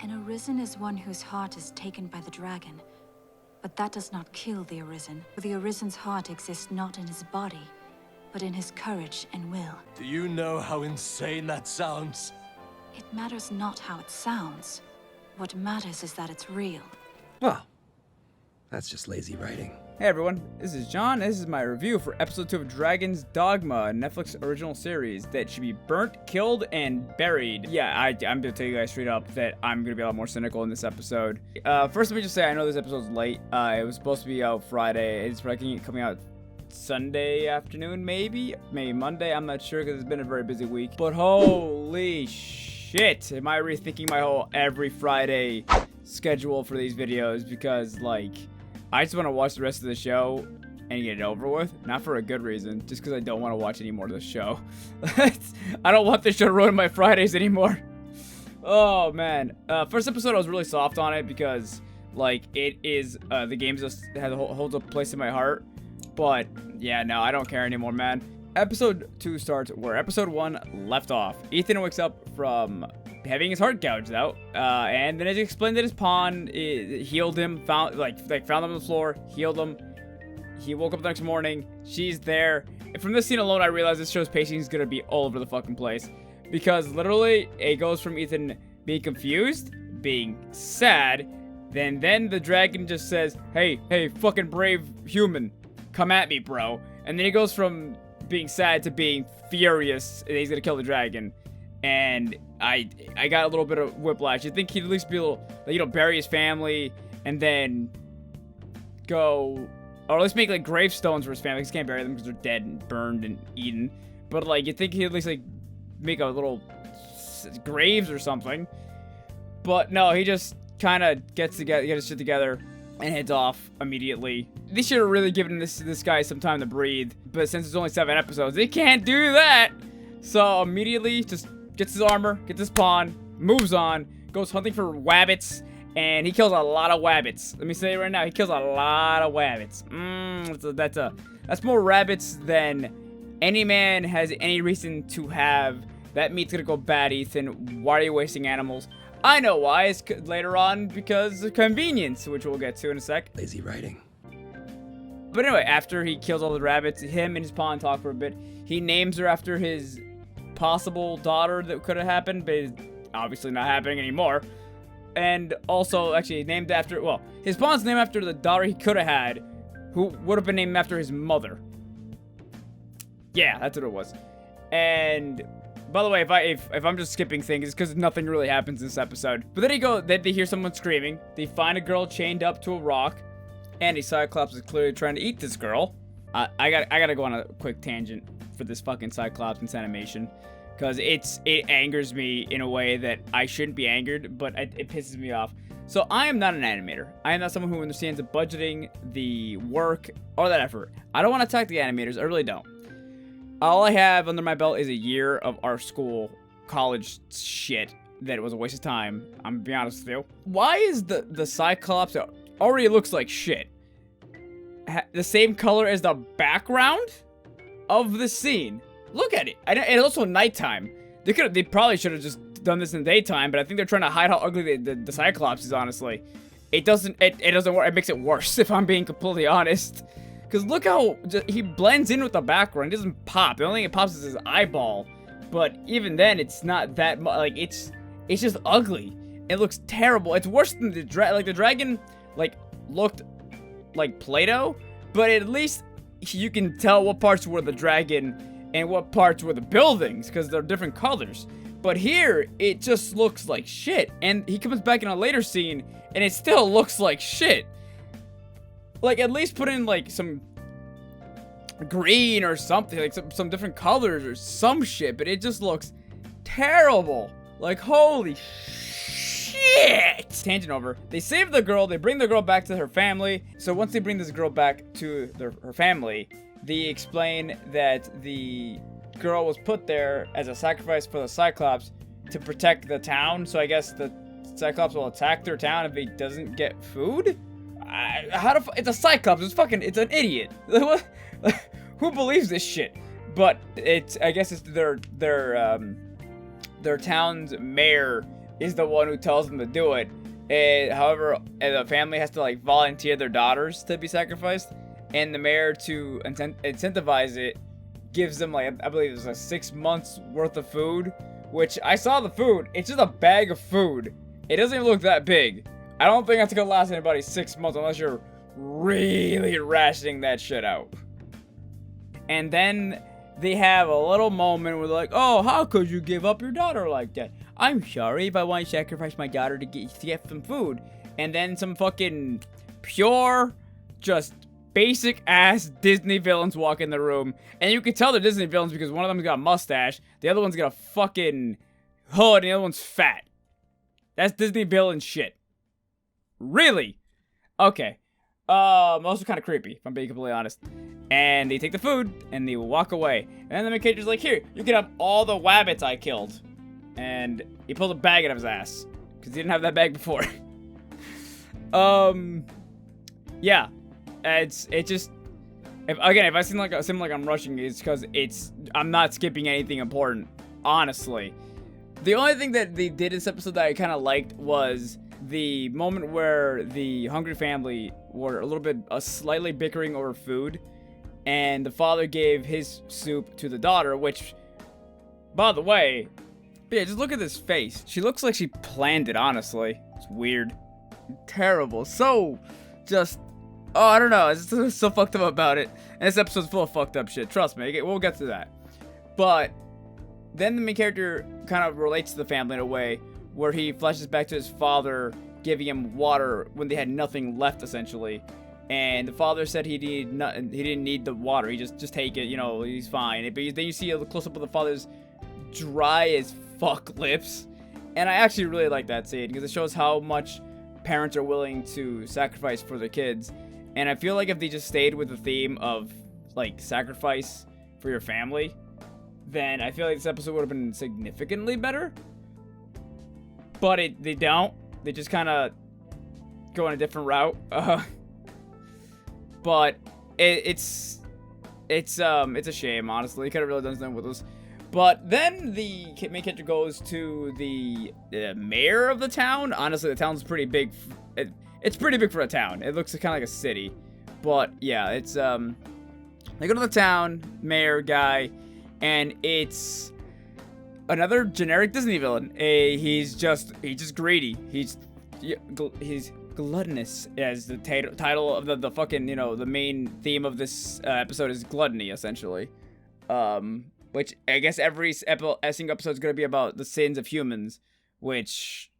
An arisen is one whose heart is taken by the dragon. But that does not kill the arisen, for the arisen's heart exists not in his body, but in his courage and will. Do you know how insane that sounds? It matters not how it sounds. What matters is that it's real. Well, that's just lazy writing. Hey everyone, this is John. This is my review for episode 2 of Dragon's Dogma, a Netflix original series that should be burnt, killed, and buried. Yeah, I'm gonna tell you guys straight up that I'm gonna be a lot more cynical in this episode. First, let me just say, I know this episode's late. It was supposed to be out Friday. It's probably coming out Sunday afternoon, maybe Monday. I'm not sure because it's been a very busy week. But holy shit, am I rethinking my whole every Friday schedule for these videos? Because like, I just want to watch the rest of the show and get it over with. Not for a good reason, just because I don't want to watch any more of the show. I don't want this show to ruin my Fridays anymore. Oh man, first episode I was really soft on it because like it is the game just holds a place in my heart. But yeah, no, I don't care anymore, man. Episode 2 starts where episode 1 left off. Ethan wakes up from having his heart gouged out, and then it explained that his pawn healed him, found him on the floor, healed him. He woke up the next morning. She's there. And from this scene alone, I realized this show's pacing is gonna be all over the fucking place, because literally it goes from Ethan being confused, being sad, then the dragon just says, "Hey, fucking brave human, come at me, bro." And then he goes from being sad to being furious, and he's gonna kill the dragon. And I got a little bit of whiplash. You'd think he'd at least be able to, bury his family and then go, or at least make like gravestones for his family. He can't bury them because they're dead and burned and eaten. But like, you'd think he'd at least like make a little graves or something. But no, he just kind of gets his shit together and heads off immediately. They should have really given this guy some time to breathe. But since it's only 7 episodes, they can't do that. So immediately just gets his armor, gets his pawn, moves on, goes hunting for wabbits, and he kills a lot of wabbits. Let me say it right now, he kills a lot of wabbits. That's more rabbits than any man has any reason to have. That meat's gonna go bad, Ethan. Why are you wasting animals? I know why. It's later on because of convenience, which we'll get to in a sec. Lazy writing. But anyway, after he kills all the rabbits, him and his pawn talk for a bit. He names her after his possible daughter that could have happened, but it's obviously not happening anymore. And also, actually, named after, well, his pawn's named after the daughter he could have had, who would have been named after his mother. Yeah, that's what it was. And by the way, if I'm just skipping things, it's because nothing really happens in this episode. But then they hear someone screaming. They find a girl chained up to a rock, and a Cyclops is clearly trying to eat this girl. I gotta go on a quick tangent for this fucking Cyclops in this animation, because it angers me in a way that I shouldn't be angered, but it pisses me off. So I am not an animator. I am not someone who understands the budgeting, the work, or that effort. I don't want to attack the animators. I really don't. All I have under my belt is a year of our school, college shit that was a waste of time. I'm gonna be honest with you. Why is the Cyclops that already looks like shit the same color as the background of the scene? Look at it. And it's also nighttime. They probably should have just done this in the daytime, but I think they're trying to hide how ugly the Cyclops is, honestly. It doesn't work. It makes it worse, if I'm being completely honest. Because look how he blends in with the background. It doesn't pop. The only thing it pops is his eyeball. But even then, it's not that much. Like, it's just ugly. It looks terrible. It's worse than the dragon. The dragon, looked like Play-Doh. But at least you can tell what parts were the dragon and what parts were the buildings, because they're different colors. But here, it just looks like shit. And he comes back in a later scene, and it still looks like shit. Like, at least put in, some green or something, like some different colors or some shit, but it just looks terrible. Like, holy shit! Tangent over. They save the girl, they bring the girl back to her family. So once they bring this girl back to her family, they explain that the girl was put there as a sacrifice for the Cyclops to protect the town. So I guess the Cyclops will attack their town if he doesn't get food? It's a Cyclops. It's an idiot. Who believes this shit? But I guess it's their town's mayor is the one who tells them to do it. And, however, the family has to like volunteer their daughters to be sacrificed, and the mayor, to incentivize it, gives them like, I believe it's like 6 months worth of food. Which, I saw the food. It's just a bag of food. It doesn't even look that big. I don't think that's gonna last anybody 6 months unless you're really rationing that shit out. And then they have a little moment where they're like, oh, how could you give up your daughter like that? I'm sorry if I want to sacrifice my daughter to get some food. And then some fucking pure, just basic ass Disney villains walk in the room. And you can tell they're Disney villains because one of them's got a mustache, the other one's got a fucking hood, and the other one's fat. That's Disney villain shit. Really? Okay. Also kind of creepy, if I'm being completely honest. And they take the food, and they walk away. And then the main character's like, here, you can have all the wabbits I killed. And he pulls a bag out of his ass. Because he didn't have that bag before. Yeah. It just... If I seem like I'm rushing, it's because I'm not skipping anything important. Honestly. The only thing that they did in this episode that I kind of liked was the moment where the hungry family were a little bit slightly bickering over food, and the father gave his soup to the daughter, which, by the way, yeah, just look at this face. She looks like she planned it, honestly. It's weird. Terrible. So, just, oh, I don't know. It's so fucked up about it. And this episode's full of fucked up shit. Trust me. We'll get to that. But then the main character kind of relates to the family in a way where he flashes back to his father giving him water when they had nothing left, essentially. And the father said he didn't need the water. He just take it, you know, he's fine. But then you see a close up of the father's dry as fuck lips. And I actually really like that scene because it shows how much parents are willing to sacrifice for their kids. And I feel like if they just stayed with the theme of like sacrifice for your family, then I feel like this episode would have been significantly better. But they don't. They just kind of go on a different route. But it's a shame, honestly. He could have really done something with this. But then the main character goes to the mayor of the town. Honestly, the town's pretty big. It's pretty big for a town. It looks kind of like a city. But yeah, it's they go to the town mayor guy, and it's another generic Disney villain. He's just greedy. He's gluttonous, as the title of the fucking, you know, the main theme of this episode is gluttony, essentially. Which I guess every single episode is gonna be about the sins of humans. Which,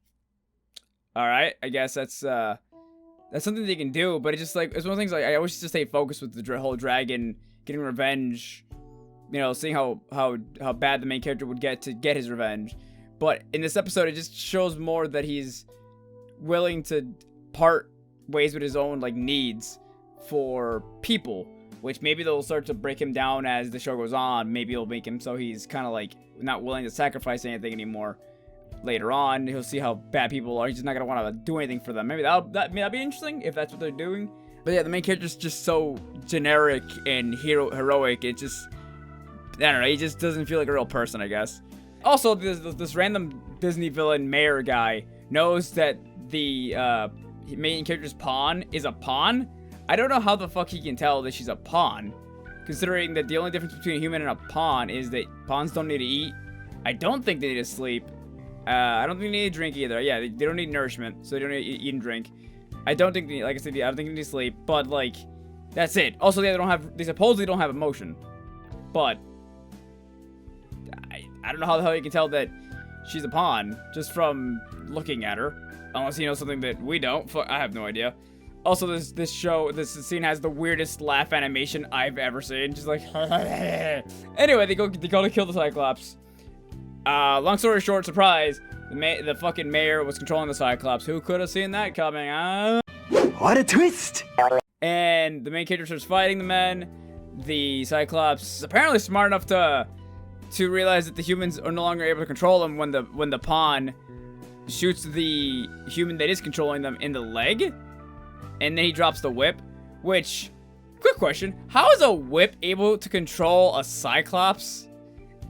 all right, I guess that's something they can do. But it's just like, it's one of the things like I always just stay focused with the whole dragon getting revenge. You know, seeing how bad the main character would get to get his revenge. But in this episode, it just shows more that he's willing to part ways with his own like needs for people, which maybe they'll start to break him down as the show goes on. Maybe it'll make him so he's kind of like not willing to sacrifice anything anymore. Later on, he'll see how bad people are. He's just not gonna want to do anything for them. Maybe that'd be interesting if that's what they're doing. But yeah, the main character's just so generic and heroic. It just, I don't know, he just doesn't feel like a real person, I guess. Also, this random Disney villain mayor guy knows that the main character's pawn is a pawn. I don't know how the fuck he can tell that she's a pawn, considering that the only difference between a human and a pawn is that pawns don't need to eat. I don't think they need to sleep. I don't think they need to drink either. Yeah, they don't need nourishment, so they don't need to eat and drink. I don't think they, like I said, I don't think they need to sleep, but like, that's it. Also, they supposedly don't have emotion, but I don't know how the hell you can tell that she's a pawn just from looking at her, unless you know something that we don't. I have no idea. Also, this scene has the weirdest laugh animation I've ever seen. Just like, anyway, they go to kill the Cyclops. Long story short, surprise, the fucking mayor was controlling the Cyclops. Who could have seen that coming, huh? What a twist! And the main character starts fighting the men. The Cyclops is apparently smart enough to realize that the humans are no longer able to control them when the pawn shoots the human that is controlling them in the leg. And then he drops the whip, which, quick question, how is a whip able to control a Cyclops?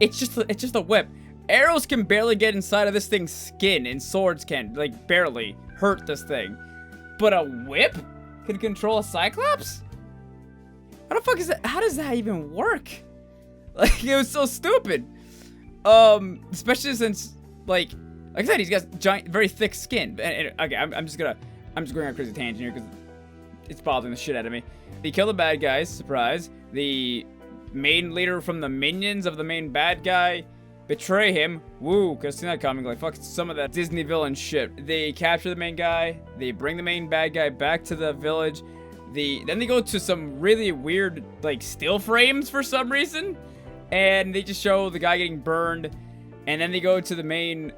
It's just a whip. Arrows can barely get inside of this thing's skin, and swords can, like, barely hurt this thing. But a whip can control a Cyclops? How the fuck is that? How does that even work? Like, it was so stupid. Especially since, like I said, he's got giant, very thick skin. And okay, I'm just going on a crazy tangent here because it's bothering the shit out of me. They kill the bad guys, surprise. The main leader from the minions of the main bad guy betray him. Woo, cause see that coming. Like, fuck some of that Disney villain shit. They capture the main guy. They bring the main bad guy back to the village. Then they go to some really weird, like, still frames for some reason. And they just show the guy getting burned. And then they go to the main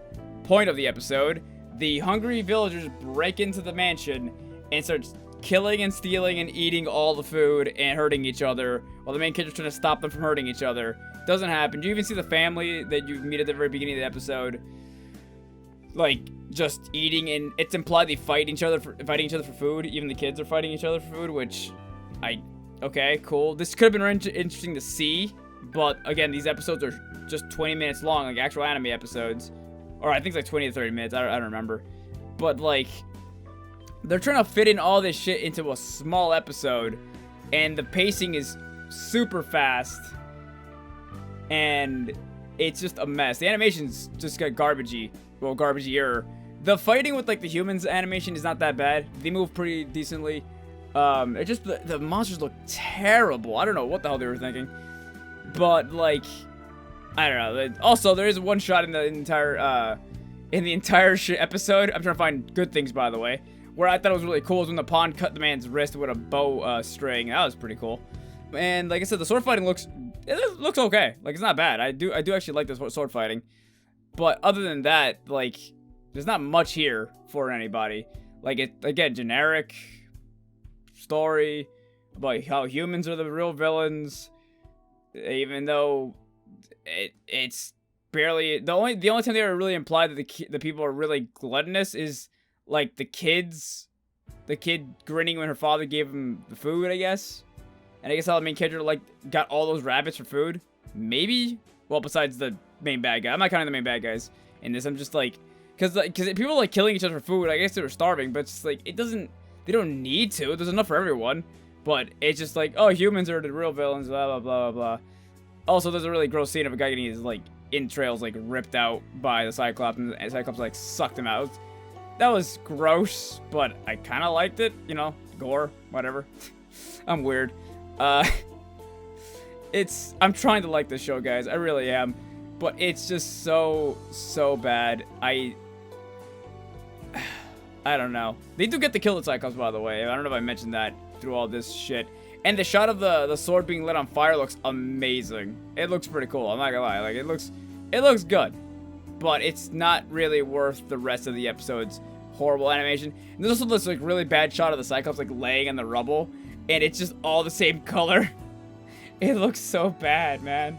point of the episode. The hungry villagers break into the mansion and start killing and stealing and eating all the food and hurting each other while the main character's trying to stop them from hurting each other. Doesn't happen. You even see the family that you meet at the very beginning of the episode, like, just eating, and it's implied they fighting each other for food. Even the kids are fighting each other for food, which okay, cool. This could have been interesting to see, but again, these episodes are just 20 minutes long, like actual anime episodes, or I think it's like 20 to 30 minutes. I don't remember, but like, they're trying to fit in all this shit into a small episode, and the pacing is super fast. And it's just a mess. The animation's just got garbagey. Well, garbagey-er. The fighting with, like, the humans animation is not that bad. They move pretty decently. It just, the monsters look terrible. I don't know what the hell they were thinking. But, like, I don't know. Also, there is one shot in the entire episode. I'm trying to find good things, by the way. Where I thought it was really cool is when the pawn cut the man's wrist with a bow string. That was pretty cool. And like I said, the sword fighting looks okay. Like, it's not bad. I do actually like this sword fighting. But other than that, like, there's not much here for anybody. Like, it, again, generic story about how humans are the real villains. Even though it's barely the only time they ever really implied that the people are really gluttonous is like the kid grinning when her father gave him the food, I guess. And I guess how the main character, like, got all those rabbits for food. Maybe? Well, besides the main bad guy. I'm not counting the main bad guys in this. I'm just, like... Because people, like, killing each other for food, I guess they were starving. But it's just, like, it doesn't... They don't need to. There's enough for everyone. But it's just, like, oh, humans are the real villains, blah, blah, blah, blah, blah. Also, there's a really gross scene of a guy getting his, like, entrails, like, ripped out by the Cyclops. And the Cyclops, like, sucked him out. That was gross, but I kind of liked it. You know, gore, whatever. I'm weird. I'm trying to like this show, guys. I really am. But it's just so bad. I don't know. They do get to kill the Cyclops, by the way. I don't know if I mentioned that through all this shit. And the shot of the sword being lit on fire looks amazing. It looks pretty cool. I'm not gonna lie. Like, it looks good. But it's not really worth the rest of the episode's horrible animation. And there's also this, like, really bad shot of the Cyclops, like, laying in the rubble. And it's just all the same color. It looks so bad, man.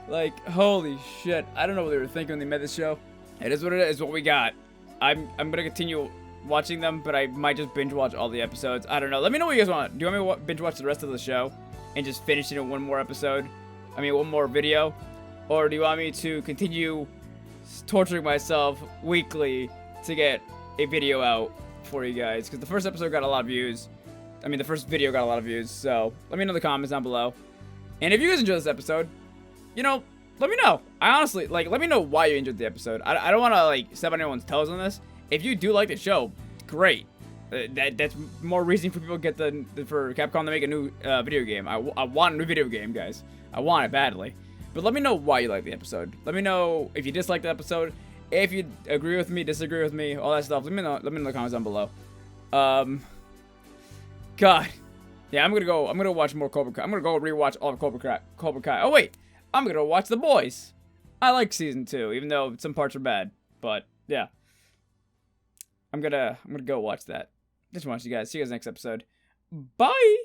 Like, holy shit. I don't know what they were thinking when they made this show. It is what it is, what we got. I'm gonna continue watching them, but I might just binge watch all the episodes. I don't know. Let me know what you guys want. Do you want me to binge watch the rest of the show and just finish it in one more episode? I mean, one more video? Or do you want me to continue torturing myself weekly to get a video out for you guys? Because the first episode got a lot of views. I mean, the first video got a lot of views, so let me know in the comments down below. And if you guys enjoyed this episode, you know, let me know. I honestly, like, let me know why you enjoyed the episode. I don't want to, like, step on anyone's toes on this. If you do like the show, great. That's more reason for people to get for Capcom to make a new video game. I want a new video game, guys. I want it badly. But let me know why you like the episode. Let me know if you dislike the episode. If you agree with me, disagree with me, all that stuff. Let me know in the comments down below. God. Yeah, I'm gonna watch more Cobra Kai. I'm gonna go rewatch all of Cobra Kai. Oh wait, I'm gonna watch The Boys. I like season 2, even though some parts are bad. But yeah, I'm gonna go watch that. Just watch you guys. See you guys next episode. Bye.